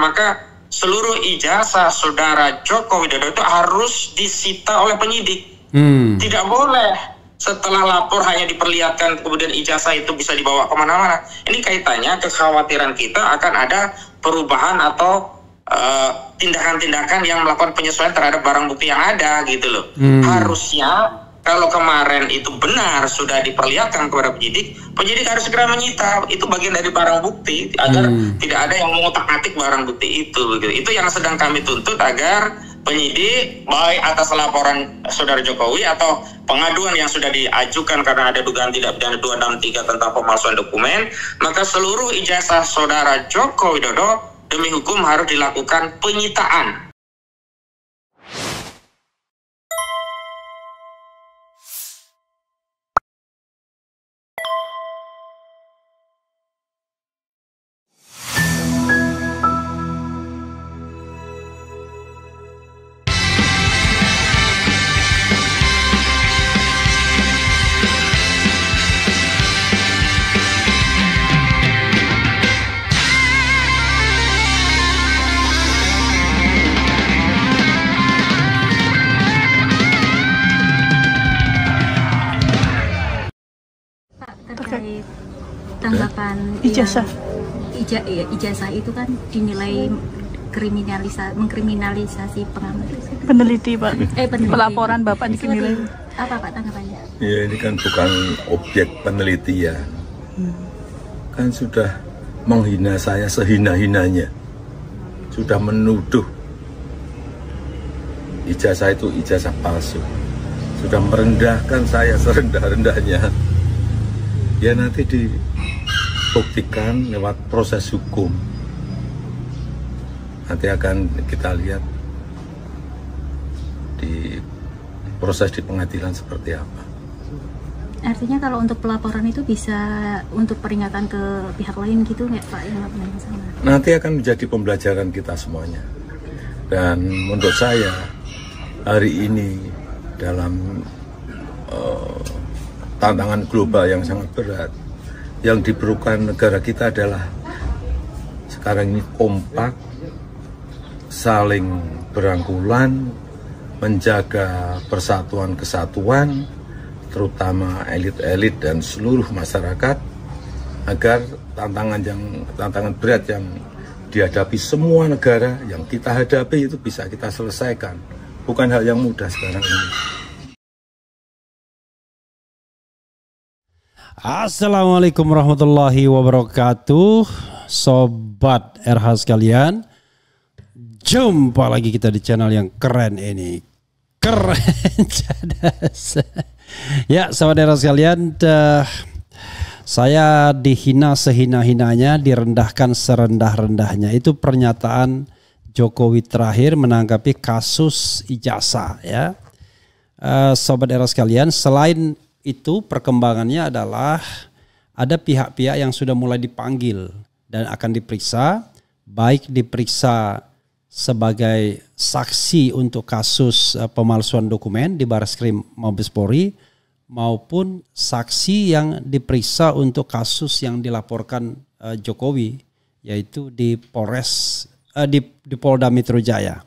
maka seluruh ijazah saudara Joko Widodo itu harus disita oleh penyidik. Tidak boleh setelah lapor hanya diperlihatkan kemudian ijazah itu bisa dibawa kemana-mana. Ini kaitannya kekhawatiran kita akan ada perubahan atau tindakan-tindakan yang melakukan penyesuaian terhadap barang bukti yang ada gitu loh. Harusnya kalau kemarin itu benar sudah diperlihatkan kepada penyidik, penyidik harus segera menyita. Itu bagian dari barang bukti agar tidak ada yang mengotak-atik barang bukti itu. Gitu. Itu yang sedang kami tuntut agar penyidik baik atas laporan saudara Jokowi atau pengaduan yang sudah diajukan karena ada dugaan tindak pidana 263 tentang pemalsuan dokumen, maka seluruh ijazah saudara Joko Widodo demi hukum harus dilakukan penyitaan. Tanggapan ijazah itu kan dinilai mengkriminalisasi peneliti, Pak. Peneliti. Pelaporan Bapak dinilai. Apa Pak tanggapannya? Ya, ini kan bukan objek peneliti ya. Kan sudah menghina saya sehina-hinanya. Sudah menuduh ijazah itu ijazah palsu. Sudah merendahkan saya serendah-rendahnya. Ya nanti dibuktikan lewat proses hukum. Nanti akan kita lihat di proses di pengadilan seperti apa. Artinya kalau untuk pelaporan itu bisa untuk peringatan ke pihak lain gitu nggak Pak? Yang sama. Nanti akan menjadi pembelajaran kita semuanya. Dan menurut saya hari ini dalam tantangan global yang sangat berat, yang diperlukan negara kita adalah sekarang ini kompak, saling berangkulan, menjaga persatuan kesatuan, terutama elit-elit dan seluruh masyarakat, agar tantangan berat yang dihadapi semua negara yang kita hadapi itu bisa kita selesaikan. Bukan hal yang mudah sekarang ini. Assalamualaikum warahmatullahi wabarakatuh, sobat RH sekalian. Jumpa lagi kita di channel yang keren ini, keren cadas. Ya, sobat RH sekalian, saya dihina sehina-hinanya, direndahkan serendah-rendahnya. Itu pernyataan Jokowi terakhir menanggapi kasus ijazah ya. Sobat RH sekalian, selain itu perkembangannya adalah ada pihak-pihak yang sudah mulai dipanggil dan akan diperiksa, baik diperiksa sebagai saksi untuk kasus pemalsuan dokumen di Barreskrim Mabes Polri maupun saksi yang diperiksa untuk kasus yang dilaporkan Jokowi, yaitu di Polres di Polda Metro Jaya.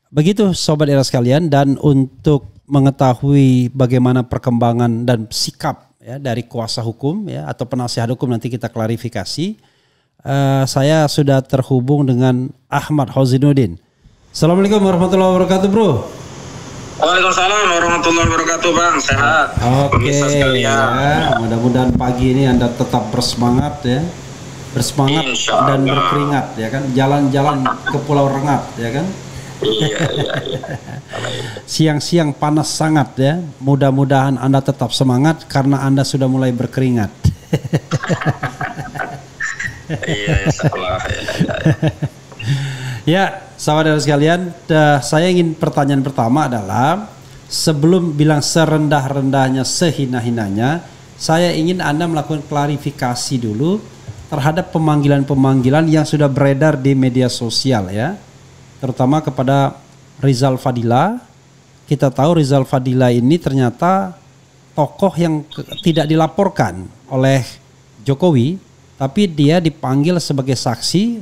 Begitu sobat era sekalian, dan untuk mengetahui bagaimana perkembangan dan sikap ya dari kuasa hukum ya atau penasihat hukum, nanti kita klarifikasi. Saya sudah terhubung dengan Ahmad Hozainuddin. Assalamualaikum warahmatullahi wabarakatuh, Bro. Waalaikumsalam warahmatullahi wabarakatuh, Bang. Sehat. Oke. Ya, mudah-mudahan pagi ini Anda tetap bersemangat ya. Bersemangat dan berkeringat ya kan. Jalan-jalan ke Pulau Rengat ya kan. Iya. Siang-siang panas sangat ya. Mudah-mudahan Anda tetap semangat karena Anda sudah mulai berkeringat. Iya, insyaallah. Ya, saudara sekalian, saya ingin pertanyaan pertama adalah sebelum bilang serendah-rendahnya, sehina-hinanya, saya ingin Anda melakukan klarifikasi dulu terhadap pemanggilan-pemanggilan yang sudah beredar di media sosial ya. Terutama kepada Rizal Fadila. Kita tahu Rizal Fadila ini ternyata tokoh yang tidak dilaporkan oleh Jokowi, tapi dia dipanggil sebagai saksi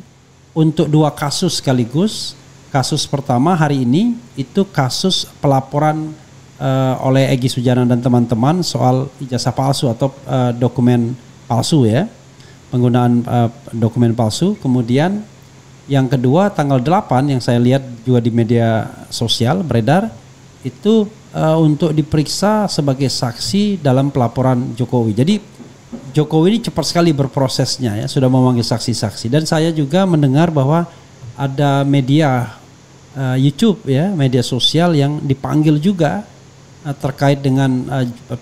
untuk 2 kasus sekaligus. Kasus pertama hari ini itu kasus pelaporan oleh Egy Sujana dan teman-teman soal ijazah palsu atau dokumen palsu ya, penggunaan dokumen palsu. Kemudian yang kedua tanggal 8 yang saya lihat juga di media sosial beredar itu untuk diperiksa sebagai saksi dalam pelaporan Jokowi. Jadi Jokowi ini cepat sekali berprosesnya ya, sudah memanggil saksi-saksi. Dan saya juga mendengar bahwa ada media YouTube ya, media sosial yang dipanggil juga terkait dengan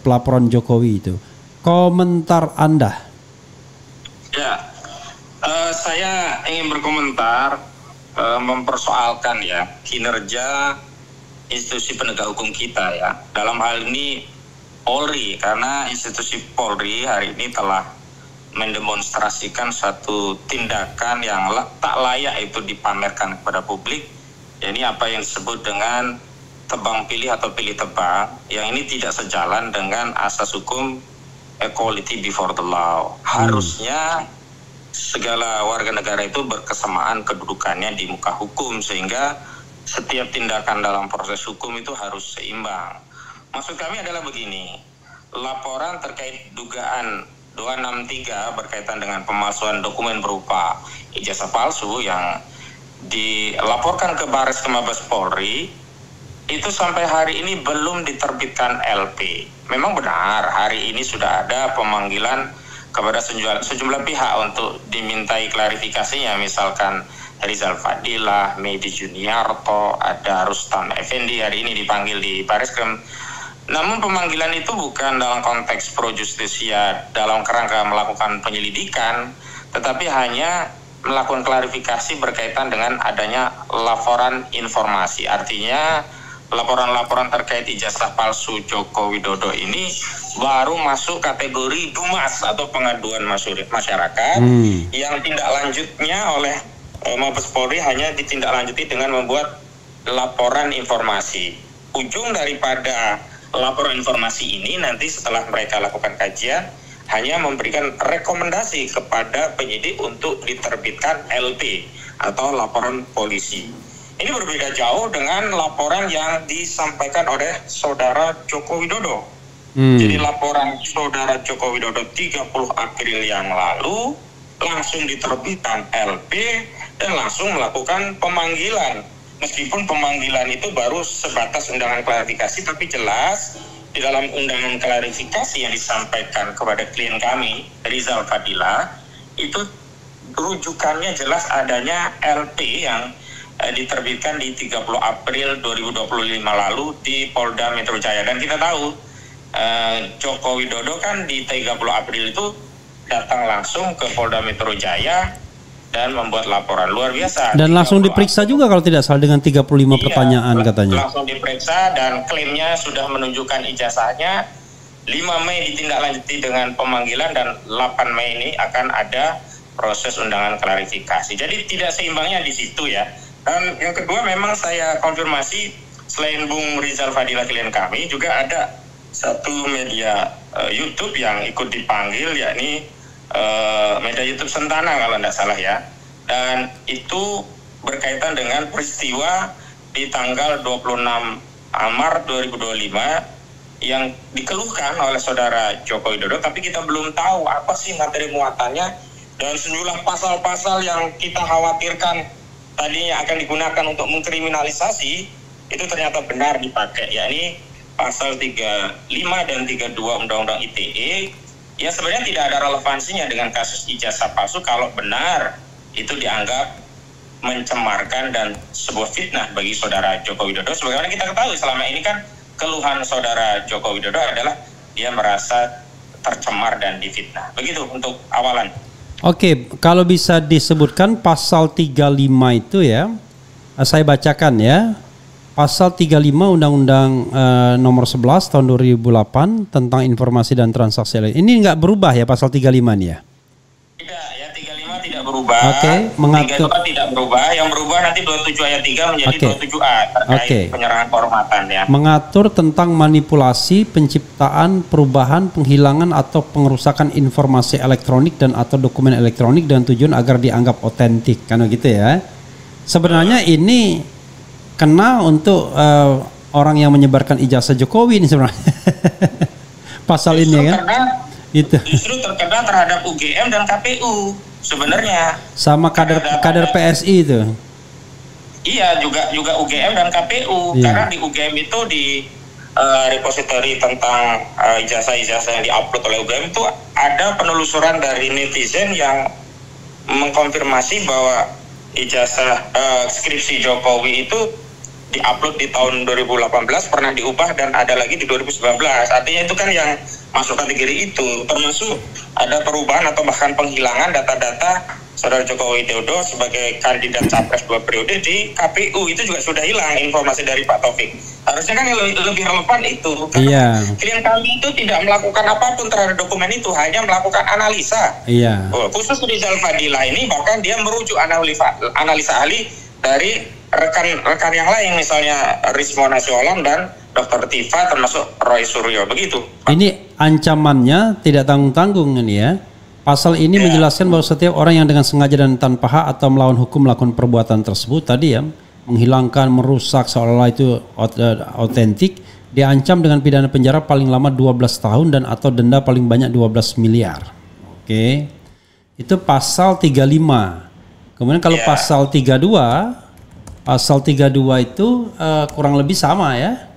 pelaporan Jokowi itu. Komentar Anda? Ya, saya ingin berkomentar mempersoalkan ya kinerja institusi penegak hukum kita ya. Dalam hal ini Polri, karena institusi Polri hari ini telah mendemonstrasikan satu tindakan yang tak layak itu dipamerkan kepada publik. Ya, ini apa yang disebut dengan tebang pilih atau pilih tebang, yang ini tidak sejalan dengan asas hukum equality before the law. Harusnya segala warga negara itu berkesamaan kedudukannya di muka hukum, sehingga setiap tindakan dalam proses hukum itu harus seimbang. Maksud kami adalah begini, laporan terkait dugaan 263 berkaitan dengan pemalsuan dokumen berupa ijazah palsu yang dilaporkan ke Bareskrim Mabes Polri itu sampai hari ini belum diterbitkan LP. Memang benar hari ini sudah ada pemanggilan kepada sejumlah pihak untuk dimintai klarifikasinya, misalkan Rizal Fadilah, Medi Juniarto, ada Rustam Effendi hari ini dipanggil di Bareskrim. Namun pemanggilan itu bukan dalam konteks pro justisia dalam kerangka melakukan penyelidikan, tetapi hanya melakukan klarifikasi berkaitan dengan adanya laporan informasi. Artinya laporan-laporan terkait ijazah palsu Joko Widodo ini baru masuk kategori DUMAS atau pengaduan masyarakat yang tindak lanjutnya oleh Mabes Polri hanya ditindaklanjuti dengan membuat laporan informasi. Ujung daripada laporan informasi ini nanti setelah mereka lakukan kajian hanya memberikan rekomendasi kepada penyidik untuk diterbitkan LP atau laporan polisi. Ini berbeda jauh dengan laporan yang disampaikan oleh saudara Joko Widodo. Jadi laporan saudara Joko Widodo 30 April yang lalu langsung diterbitkan LP dan langsung melakukan pemanggilan. Meskipun pemanggilan itu baru sebatas undangan klarifikasi, tapi jelas di dalam undangan klarifikasi yang disampaikan kepada klien kami, Rizal Fadilah, itu rujukannya jelas adanya LP yang diterbitkan di 30 April 2025 lalu di Polda Metro Jaya. Dan kita tahu Joko Widodo kan di 30 April itu datang langsung ke Polda Metro Jaya dan membuat laporan luar biasa. Dan langsung diperiksa juga kalau tidak salah dengan 35 pertanyaan katanya. Langsung diperiksa dan klaimnya sudah menunjukkan ijazahnya. 5 Mei ditindaklanjuti dengan pemanggilan dan 8 Mei ini akan ada proses undangan klarifikasi. Jadi tidak seimbangnya di situ ya. Dan yang kedua memang saya konfirmasi selain Bung Rizal Fadilah klien kami juga ada satu media YouTube yang ikut dipanggil, yakni media YouTube Sentana kalau tidak salah ya. Dan itu berkaitan dengan peristiwa di tanggal 26 Maret 2025 yang dikeluhkan oleh saudara Joko Widodo, tapi kita belum tahu apa sih materi muatannya, dan sejumlah pasal-pasal yang kita khawatirkan tadinya akan digunakan untuk mengkriminalisasi itu ternyata benar dipakai, yakni pasal 35 dan 32 Undang-Undang ITE yang sebenarnya tidak ada relevansinya dengan kasus ijazah palsu kalau benar itu dianggap mencemarkan dan sebuah fitnah bagi saudara Joko Widodo. Sebagaimana kita ketahui selama ini kan keluhan saudara Joko Widodo adalah dia merasa tercemar dan difitnah. Begitu untuk awalan. Oke, kalau bisa disebutkan pasal 35 itu ya, saya bacakan ya. Pasal 35 Undang-Undang nomor 11 tahun 2008 tentang informasi dan transaksi elektronik. Ini nggak berubah ya pasal 35 ini ya? Tidak, ya 35 tidak berubah. berubah. Oke, mengatur. 32 tidak berubah. Yang berubah nanti 27 ayat 3 menjadi 27A terkait penyerahan kehormatan ya. Mengatur tentang manipulasi, penciptaan, perubahan, penghilangan atau pengerusakan informasi elektronik dan atau dokumen elektronik dengan tujuan agar dianggap otentik. Kan gitu ya. Sebenarnya ini kena untuk orang yang menyebarkan ijazah Jokowi ini sebenarnya. Pasal justru ini kan. Itu. Justru terkena terhadap UGM dan KPU sebenarnya. Sama kader PSI itu. Iya, juga UGM dan KPU. Iya. Karena di UGM itu di repository tentang ijazah-ijazah yang diupload oleh UGM itu ada penelusuran dari netizen yang mengkonfirmasi bahwa ijazah skripsi Jokowi itu diupload di tahun 2018, pernah diubah dan ada lagi di 2019. Artinya itu kan yang masuk kategori itu, termasuk ada perubahan atau bahkan penghilangan data-data Saudara Joko Widodo sebagai kandidat capres 2 periode di KPU. Itu juga sudah hilang informasi dari Pak Taufik. Harusnya kan yang lebih relevan itu, karena klien kami itu tidak melakukan apapun terhadap dokumen itu, hanya melakukan analisa. Khusus Rizal Fadila ini bahkan dia merujuk analisa ahli dari rekan-rekan yang lain, misalnya Rismo Nasiolam dan Dr. Tifa termasuk Roy Suryo, begitu. Ini ancamannya tidak tanggung-tanggung ini ya. Pasal ini menjelaskan bahwa setiap orang yang dengan sengaja dan tanpa hak atau melawan hukum melakukan perbuatan tersebut tadi ya, menghilangkan, merusak seolah-olah itu otentik, diancam dengan pidana penjara paling lama 12 tahun dan atau denda paling banyak 12 miliar. Oke. Itu pasal 35. Kemudian kalau pasal 32 itu kurang lebih sama ya.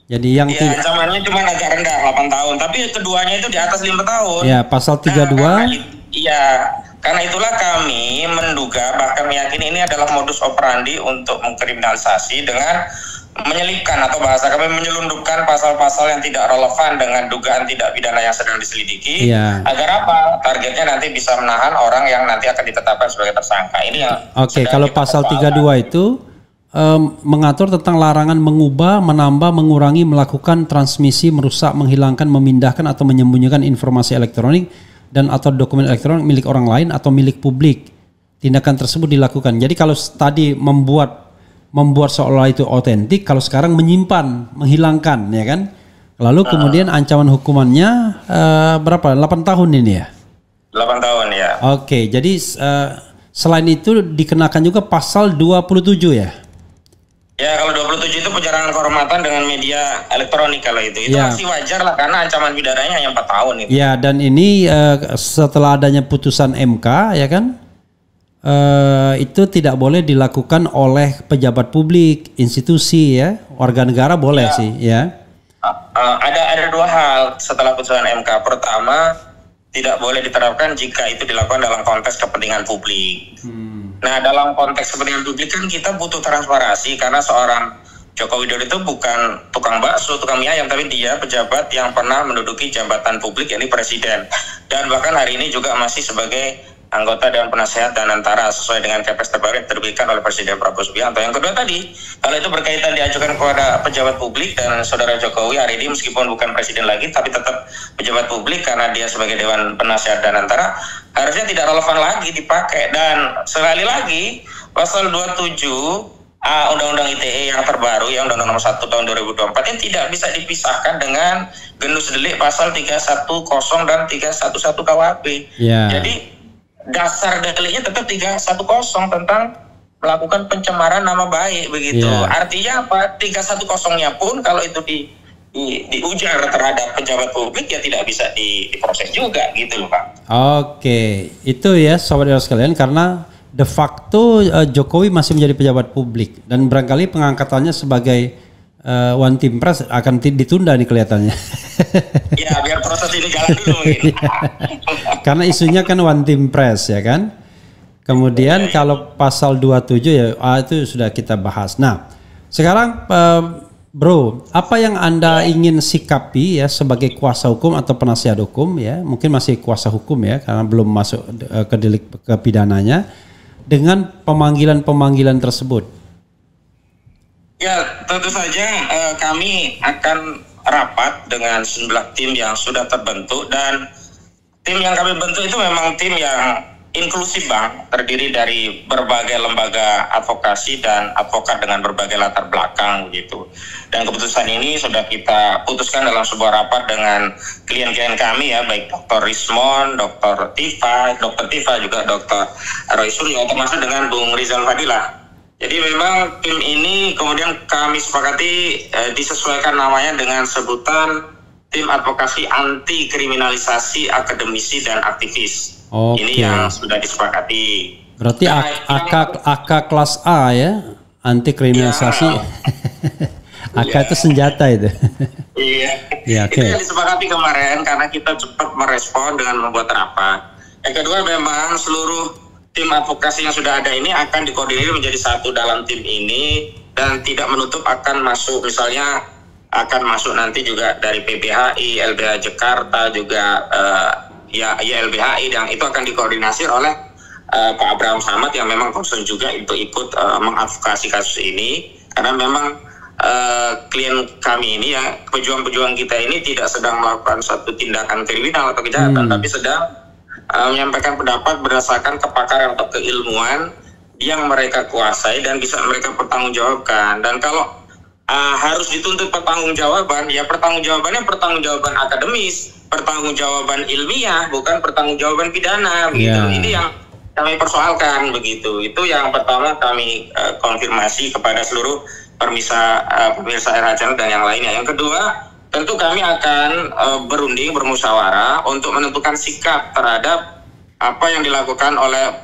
Jadi yang ancamannya cuma agak rendah 8 tahun, tapi keduanya itu di atas 5 tahun. Ya, pasal 32. Karena itulah kami menduga bahkan meyakini ini adalah modus operandi untuk mengkriminalisasi dengan menyelipkan atau bahasa kami menyelundupkan pasal-pasal yang tidak relevan dengan dugaan tindak pidana yang sedang diselidiki. Agar apa? Targetnya nanti bisa menahan orang yang nanti akan ditetapkan sebagai tersangka. Ini yang kalau pasal 32 itu mengatur tentang larangan mengubah, menambah, mengurangi, melakukan transmisi, merusak, menghilangkan, memindahkan atau menyembunyikan informasi elektronik dan atau dokumen elektronik milik orang lain atau milik publik. Tindakan tersebut dilakukan. Jadi kalau tadi membuat seolah itu otentik, kalau sekarang menyimpan, menghilangkan, ya kan? Lalu kemudian ancaman hukumannya berapa? 8 tahun ini ya? 8 tahun ya. Oke, jadi selain itu dikenakan juga pasal 27 ya? Ya, kalau 27 itu penjarahan kehormatan dengan media elektronik kalau itu. Itu masih wajar lah karena ancaman pidananya hanya 4 tahun itu. Ya, dan ini setelah adanya putusan MK ya kan? Itu tidak boleh dilakukan oleh pejabat publik, institusi ya, warga negara boleh sih ya. Ada 2 hal setelah putusan MK. Pertama, tidak boleh diterapkan jika itu dilakukan dalam konteks kepentingan publik. Nah, dalam konteks kepentingan publik kan kita butuh transparansi karena seorang Joko Widodo itu bukan tukang bakso, tukang mie ayam, tapi dia pejabat yang pernah menduduki jabatan publik, yakni presiden. Dan bahkan hari ini juga masih sebagai anggota Dewan Penasehat dan Antara sesuai dengan Kepres terbaru yang diterbitkan oleh Presiden Prabowo Subianto. Yang kedua tadi, kalau itu berkaitan diajukan kepada pejabat publik dan Saudara Jokowi hari ini meskipun bukan presiden lagi tapi tetap pejabat publik karena dia sebagai Dewan Penasehat dan Antara, harusnya tidak relevan lagi dipakai. Dan sekali lagi pasal 27 Undang-Undang ITE yang terbaru, yang Undang-Undang Nomor 1 Tahun 2024 ini tidak bisa dipisahkan dengan genus delik pasal 310 dan 311 KUHP. Jadi dasar deliknya tetap 310 tentang melakukan pencemaran nama baik begitu. Artinya apa? 310-nya pun kalau itu diujar terhadap pejabat publik ya tidak bisa diproses juga gitu loh Pak. Oke, itu ya sobat sekalian, karena de facto Jokowi masih menjadi pejabat publik dan barangkali pengangkatannya sebagai One Team Press akan ditunda nih kelihatannya. Ya, biar proses ini jalan dulu mungkin. Karena isunya kan One Team Press ya kan. Kemudian kalau pasal 27 ya itu sudah kita bahas. Nah, sekarang Bro, apa yang Anda ingin sikapi ya sebagai kuasa hukum atau penasihat hukum ya, mungkin masih kuasa hukum ya karena belum masuk ke delik ke pidananya, dengan pemanggilan-pemanggilan tersebut? Ya, tentu saja kami akan rapat dengan sejumlah tim yang sudah terbentuk, dan tim yang kami bentuk itu memang tim yang inklusif Bang, terdiri dari berbagai lembaga advokasi dan advokat dengan berbagai latar belakang gitu. Dan keputusan ini sudah kita putuskan dalam sebuah rapat dengan klien-klien kami ya, baik Dr. Rismon, Dr. Tifa juga Dr. Roy Suryo, termasuk dengan Bung Rizal Fadilah. Jadi memang tim ini kemudian kami sepakati disesuaikan namanya dengan sebutan Tim Advokasi Anti Kriminalisasi Akademisi dan Aktivis. Ini yang sudah disepakati. Berarti AK kelas A ya, anti kriminalisasi. Ya. AK itu senjata itu. Iya. Ya, Itu yang disepakati kemarin karena kita cepat merespon dengan membuat rapat. Yang kedua memang seluruh tim advokasi yang sudah ada ini akan dikoordinir menjadi satu dalam tim ini dan tidak menutup akan masuk, misalnya akan masuk nanti juga dari PBHI, LBH Jakarta juga LBHI, dan itu akan dikoordinasi oleh Pak Abraham Samad yang memang concern juga untuk ikut mengadvokasi kasus ini, karena memang klien kami ini ya, pejuang-pejuang kita ini tidak sedang melakukan satu tindakan kriminal atau kejahatan, tapi sedang menyampaikan pendapat berdasarkan kepakaran atau keilmuan yang mereka kuasai dan bisa mereka pertanggungjawabkan. Dan kalau harus dituntut pertanggungjawaban, ya pertanggungjawabannya pertanggungjawaban akademis, pertanggungjawaban ilmiah, bukan pertanggungjawaban pidana begitu. Ini yang kami persoalkan begitu. Itu yang pertama kami konfirmasi kepada seluruh pemirsa RH Channel dan yang lainnya. Yang kedua, tentu kami akan berunding, bermusyawarah untuk menentukan sikap terhadap apa yang dilakukan oleh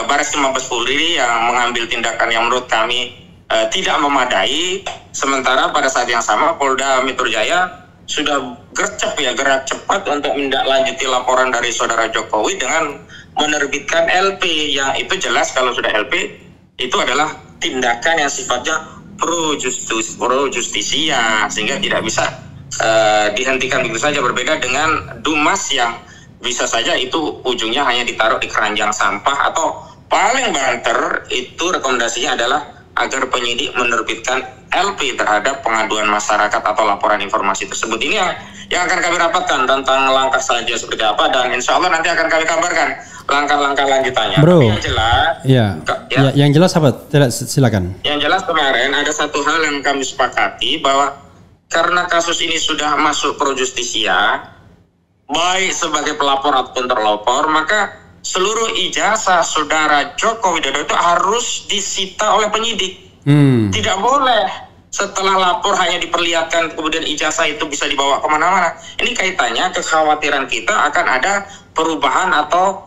Barreskrim Mabes Polri yang mengambil tindakan yang menurut kami tidak memadai, sementara pada saat yang sama Polda Metro Jaya sudah gerak cepat untuk menindaklanjuti laporan dari saudara Jokowi dengan menerbitkan LP, yang itu jelas kalau sudah LP itu adalah tindakan yang sifatnya pro justisia, sehingga tidak bisa dihentikan begitu saja, berbeda dengan Dumas yang bisa saja itu ujungnya hanya ditaruh di keranjang sampah, atau paling banter itu rekomendasinya adalah agar penyidik menerbitkan LP terhadap pengaduan masyarakat atau laporan informasi tersebut. Ini yang akan kami rapatkan tentang langkah selanjutnya seperti apa, dan insya Allah nanti akan kami kabarkan langkah-langkah lanjutannya. Bro, tapi yang jelas, yang jelas apa? Silakan. Yang jelas kemarin ada satu hal yang kami sepakati, bahwa karena kasus ini sudah masuk pro justisia, baik sebagai pelapor ataupun terlapor, maka seluruh ijazah saudara Joko Widodo itu harus disita oleh penyidik. Tidak boleh setelah lapor hanya diperlihatkan kemudian ijazah itu bisa dibawa kemana-mana. Ini kaitannya kekhawatiran kita akan ada perubahan atau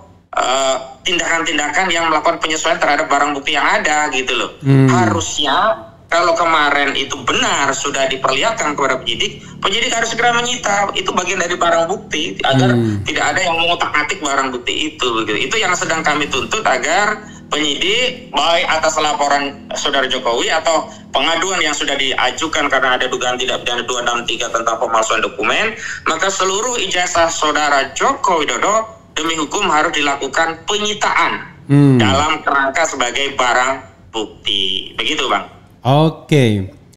tindakan-tindakan yang melakukan penyesuaian terhadap barang bukti yang ada gitu loh. Harusnya kalau kemarin itu benar sudah diperlihatkan kepada penyidik harus segera menyita. Itu bagian dari barang bukti agar tidak ada yang mengotak-atik barang bukti itu. Begitu. Itu yang sedang kami tuntut, agar penyidik baik atas laporan saudara Jokowi atau pengaduan yang sudah diajukan karena ada dugaan tindak pidana 263 tentang pemalsuan dokumen, maka seluruh ijazah saudara Joko Widodo demi hukum harus dilakukan penyitaan dalam kerangka sebagai barang bukti. Begitu Bang. Oke.